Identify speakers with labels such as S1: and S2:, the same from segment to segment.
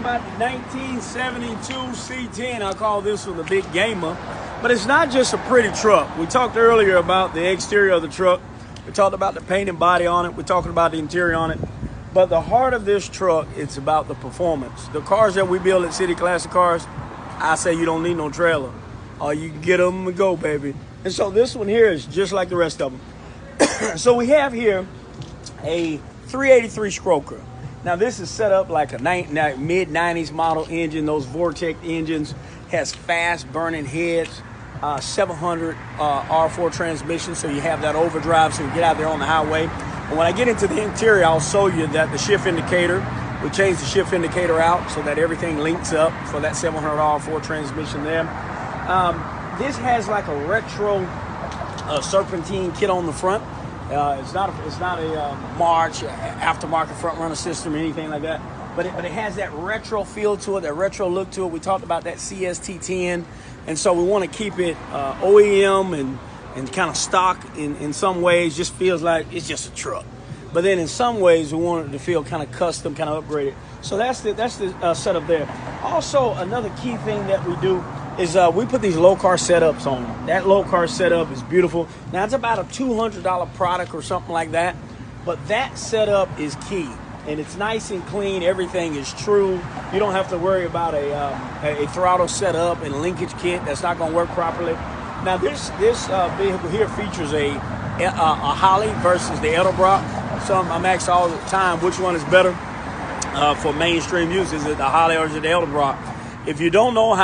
S1: about the 1972 C10. I call this one the Big Gamer. But it's not just a pretty truck. We talked earlier about the exterior of the truck. We talked about the paint and body on it. We're talking about the interior on it. But the heart of this truck, it's about the performance. The cars that we build at City Classic Cars, I say you don't need no trailer. You can get them and go, baby. And so this one here is just like the rest of them. So we have here a 383 Stroker. Now this is set up like a mid-90s model engine. Those Vortex engines has fast burning heads, 700 R4 transmission, so you have that overdrive so you get out there on the highway. And when I get into the interior, I'll show you that the shift indicator, we changed the shift indicator out so that everything links up for that 700 R4 transmission there. This has like a retro serpentine kit on the front. It's not a March aftermarket front runner system or anything like that, but it has that retro feel to it, that retro look to it. We talked about that CST10, and so we want to keep it OEM and kind of stock in some ways. Just feels like it's just a truck, but then in some ways we want it to feel kind of custom, kind of upgraded. So that's the setup there. Also, another key thing that we do is we put these low car setups on them. That low car setup is beautiful. Now it's about a $200 product or something like that, but that setup is key, and it's nice and clean. Everything is true. You don't have to worry about a throttle setup and linkage kit that's not going to work properly. Now this vehicle here features a Holley versus the Edelbrock. So I'm asked all the time which one is better for mainstream use. Is it the Holley or is it the Edelbrock? If you don't know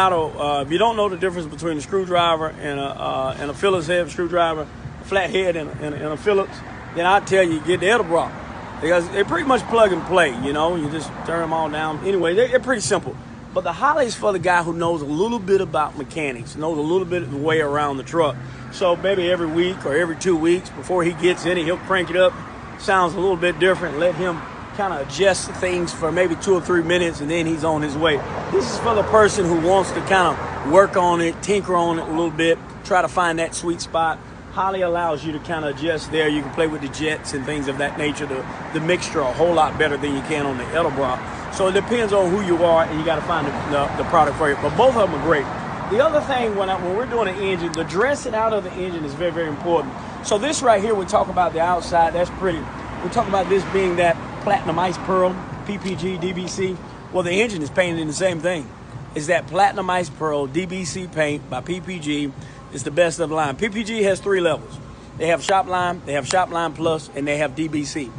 S1: if you don't know the difference between a screwdriver and a Phillips head screwdriver, a flat head and a Phillips, then I'd tell you get the Edelbrock, because they're pretty much plug and play. You know, you just turn them all down. Anyway, they're pretty simple. But the Holley's for the guy who knows a little bit about mechanics, knows a little bit of the way around the truck. So maybe every week or every 2 weeks before he gets in it, he'll crank it up. Sounds a little bit different. Let him kind of adjust things for maybe 2 or 3 minutes, and then he's on his way. This is for the person who wants to kind of work on it, tinker on it a little bit, try to find that sweet spot. Holley allows you to kind of adjust there. You can play with the jets and things of that nature, the mixture a whole lot better than you can on the Edelbrock. So it depends on who you are, and you got to find the product for you. But both of them are great. The other thing, when we're doing an engine, the dressing out of the engine is very, very important. So this right here, we talk about the outside. That's pretty. We talk about this being that platinum ice pearl, PPG, DBC. Well, the engine is painted in the same thing. It's that platinum ice pearl DBC paint by PPG. It's the best of the line. PPG has 3 levels. They have shop line, they have shop line plus, and they have DBC.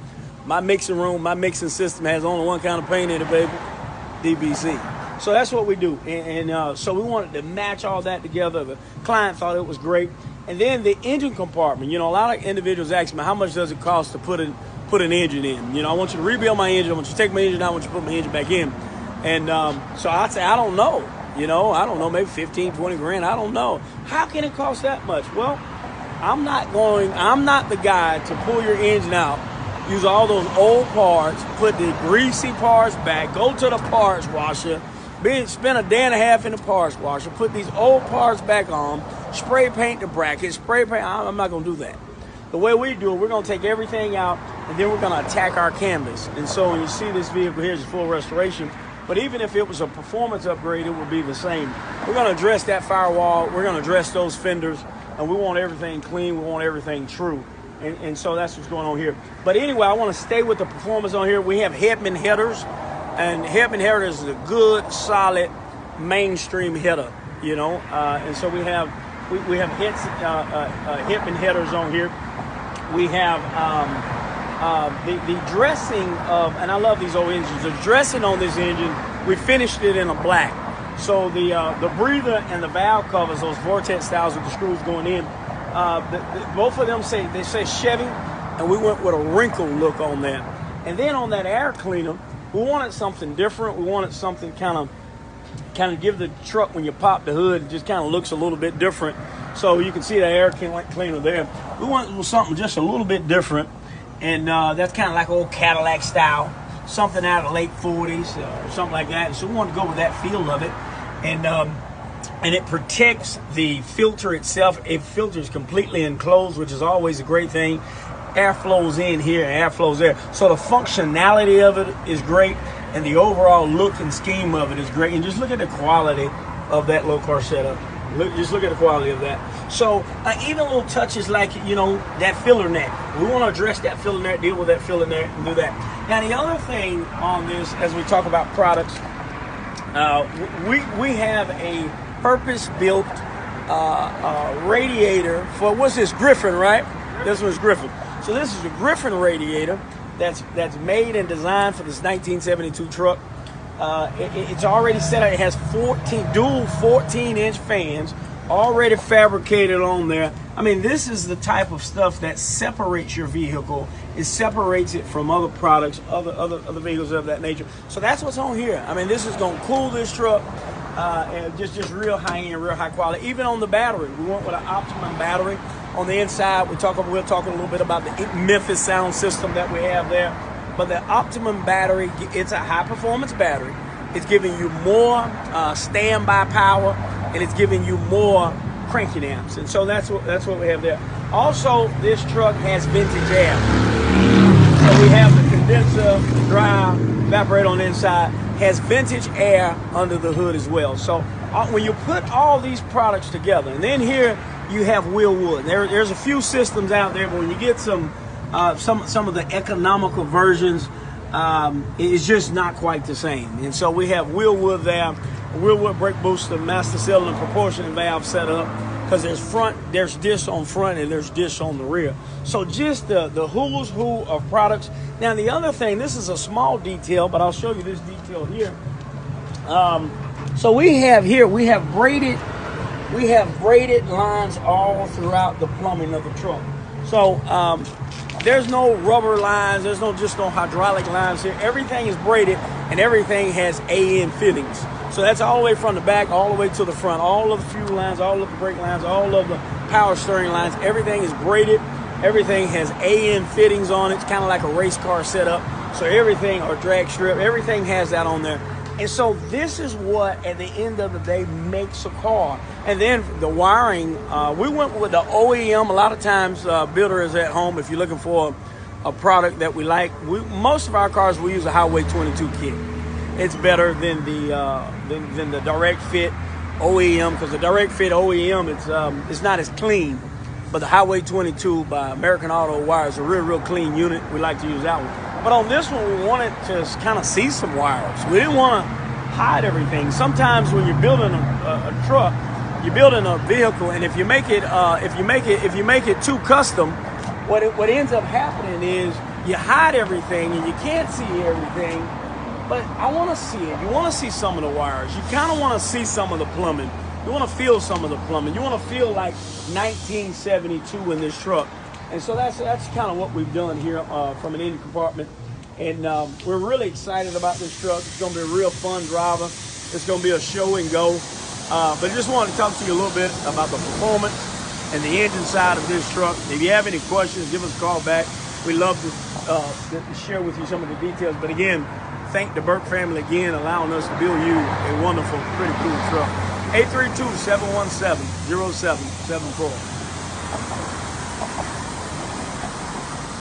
S1: My mixing room, my mixing system has only one kind of paint in it, baby, DBC. So that's what we do. And so we wanted to match all that together. The client thought it was great. And then the engine compartment. You know, a lot of individuals ask me, how much does it cost to put an engine in? You know, I want you to rebuild my engine. I want you to take my engine out. I want you to put my engine back in. And so I'd say, I don't know. You know, I don't know, maybe 15, 20 grand. I don't know. How can it cost that much? Well, I'm not the guy to pull your engine out, use all those old parts, put the greasy parts back, go to the parts washer, spend a day and a half in the parts washer, put these old parts back on, spray paint the brackets, spray paint. I'm not going to do that. The way we do it, we're going to take everything out, and then we're going to attack our canvas. And so when you see this vehicle here is full restoration, but even if it was a performance upgrade, it would be the same. We're going to address that firewall. We're going to address those fenders, and we want everything clean. We want everything true. And so that's what's going on here. But anyway, I want to stay with the performance on here. We have Headman headers, and Headman headers is a good, solid, mainstream header, you know. And so we have Headman headers on here. We have the dressing of, and I love these old engines, the dressing on this engine, we finished it in a black. So the breather and the valve covers, those Vortex styles with the screws going in, both of them say Chevy, and we went with a wrinkle look on that. And then on that air cleaner, we wanted something different. We wanted something kind of give the truck, when you pop the hood, it just kind of looks a little bit different. So you can see the air cleaner there. We wanted something just a little bit different. And that's kind of like old Cadillac style, something out of the late 40s or something like that. And so we wanted to go with that feel of it. And it protects the filter itself. It filters completely enclosed, which is always a great thing. Air flows in here and air flows there. So the functionality of it is great. and the overall look and scheme of it is great. And just look at the quality of that low car setup. Just look at the quality of that. So even little touches like, you know, that filler neck. We want to address that filler neck, deal with that filler neck, and do that. Now the other thing on this, as we talk about products, we have a purpose-built radiator for, what's this, Griffin, right? This one's Griffin. So this is a Griffin radiator that's made and designed for this 1972 truck. It's already set up. It has 14 dual 14-inch fans already fabricated on there. I mean, this is the type of stuff that separates your vehicle. It separates it from other products, other vehicles of that nature. So that's what's on here. I mean, this is going to cool this truck, and just real high end, real high quality. Even on the battery, we went with an Optimum battery on the inside. We're talking a little bit about the Memphis sound system that we have there. But the Optimum battery, it's a high-performance battery. It's giving you more standby power, and it's giving you more cranking amps. And so that's what we have there. Also, this truck has vintage air. So we have the condenser, the dry evaporator on the inside, has vintage air under the hood as well. So when you put all these products together, and then here you have wheel wood. There's a few systems out there, but when you get some of the economical versions, it's just not quite the same. And so we have wheel wood there, wheel wood brake booster, master cylinder, proportioning valve set up, because there's disc on front and there's disc on the rear. So just the who's who of products. Now the other thing, this is a small detail, but I'll show you this detail here. So we have braided lines all throughout the plumbing of the truck. So there's no rubber lines, there's no hydraulic lines here. Everything is braided and everything has AN fittings. So that's all the way from the back all the way to the front. All of the fuel lines, all of the brake lines, all of the power steering lines, everything is braided. Everything has AN fittings on it. It's kind of like a race car setup. So everything, or drag strip, everything has that on there. And so this is what, at the end of the day, makes a car. And then the wiring, we went with the OEM. A lot of times, builders at home, if you're looking for a product that we like, most of our cars, we use a Highway 22 kit. It's better than the direct fit OEM, because the direct fit OEM, it's not as clean. But the Highway 22 by American Auto Wire is a real clean unit. We like to use that one. But on this one, we wanted to kind of see some wires. We didn't want to hide everything. Sometimes when you're building a truck, you're building a vehicle, and if you make it too custom, what ends up happening is you hide everything and you can't see everything. But I want to see it. You want to see some of the wires. You kind of want to see some of the plumbing. You want to feel some of the plumbing. You want to feel like 1972 in this truck. And so that's kind of what we've done here from an engine compartment. And we're really excited about this truck. It's going to be a real fun driver. It's going to be a show and go. But I just wanted to talk to you a little bit about the performance and the engine side of this truck. If you have any questions, give us a call back. We love to share with you some of the details. But again, thank the Burke family again, allowing us to build you a wonderful, pretty cool truck. 832-717-0774.